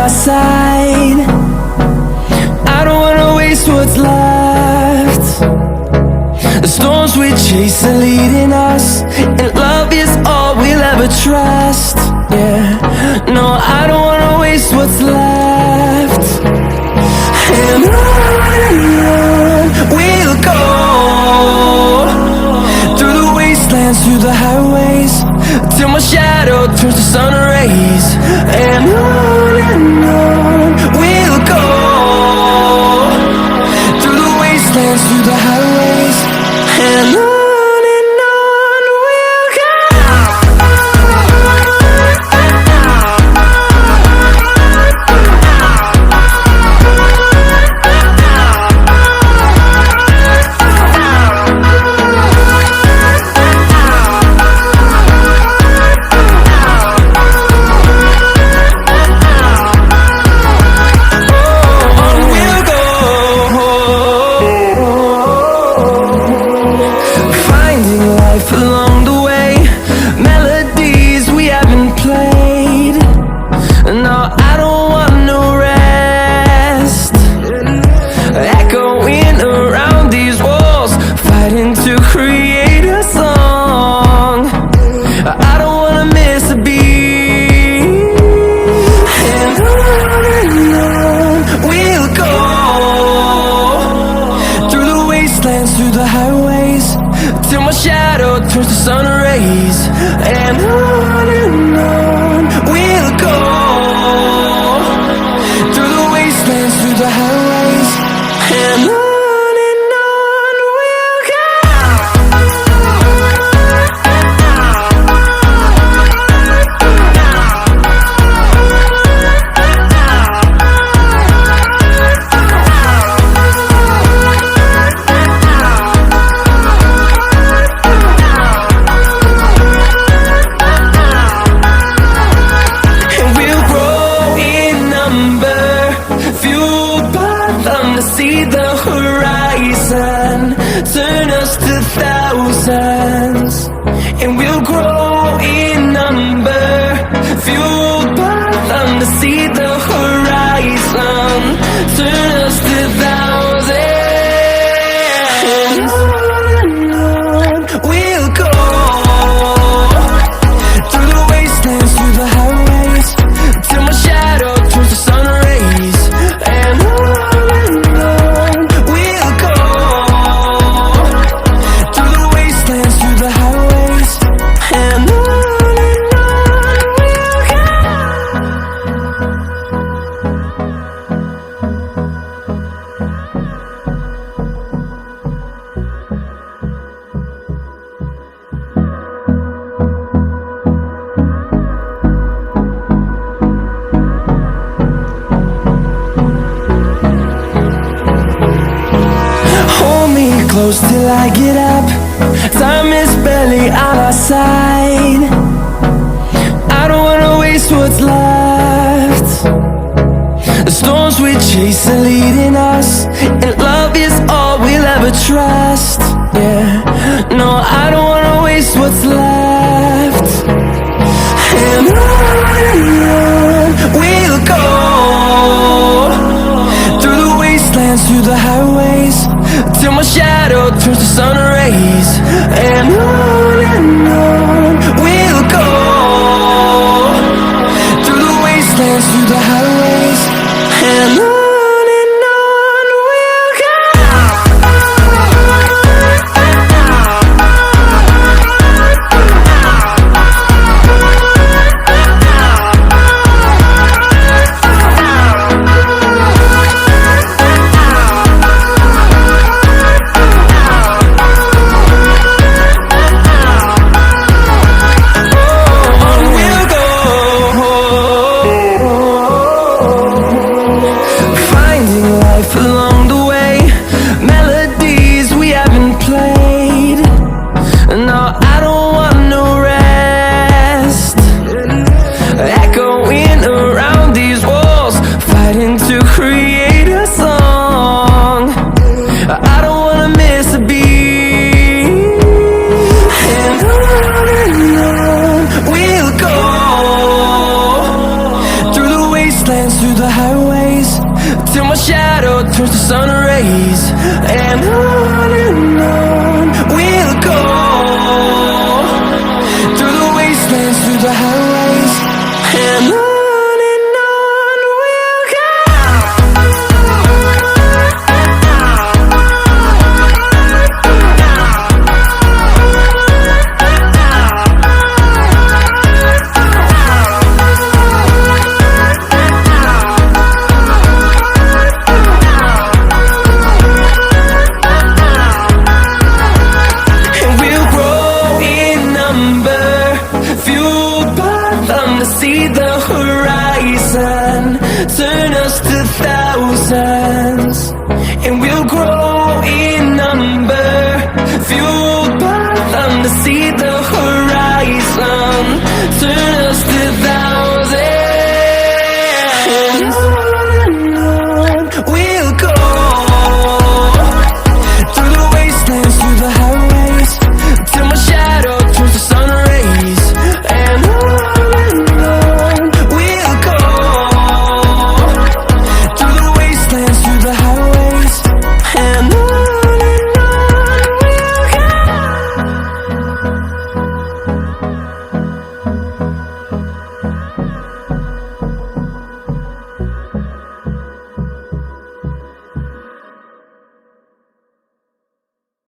our side. I don't wanna waste what's left. The storms we chase are leading us, and love is all we'll ever trust. Yeah, no, I don't wanna waste what's left. And on we'll go, through the wastelands, through the highways, till my shadow turns to sun rays. And on we'll go, through the wastelands, through the highways, and on we'll go. Along the way, melodies we haven't played. No, I don't want no rest. Echoing around these walls, fighting to create a song. I don't wanna miss a beat. And on we'll go, through the wastelands, through the highways, till my shadow turns to sun rays. And on we'll go, through the wastelands, through the highways, and on we'll go. See the horizon, turn us to thousands, and we'll grow in number, fueled by them. To see the horizon, turn us to thousands, and on we'll go, through the wastelands, through the highways, till my shadow turns to sun rays. And close till I get up, time is barely on our side. I don't wanna waste what's left. The storms we chase are leading us, and love is all we'll ever trust. Yeah, no, I don't wanna waste what's left. And on we'll go, through the wastelands, through the highways, till my shadow turns to sun rays. And on we'll go, through the wastelands, through the highways, and on we'll go. wastelands, through the highways, till my shadow turns to sun rays. And on we'll go, through the wastelands, through the highways, and on we'll go. See the horizon, turn us to thousands, and we'll grow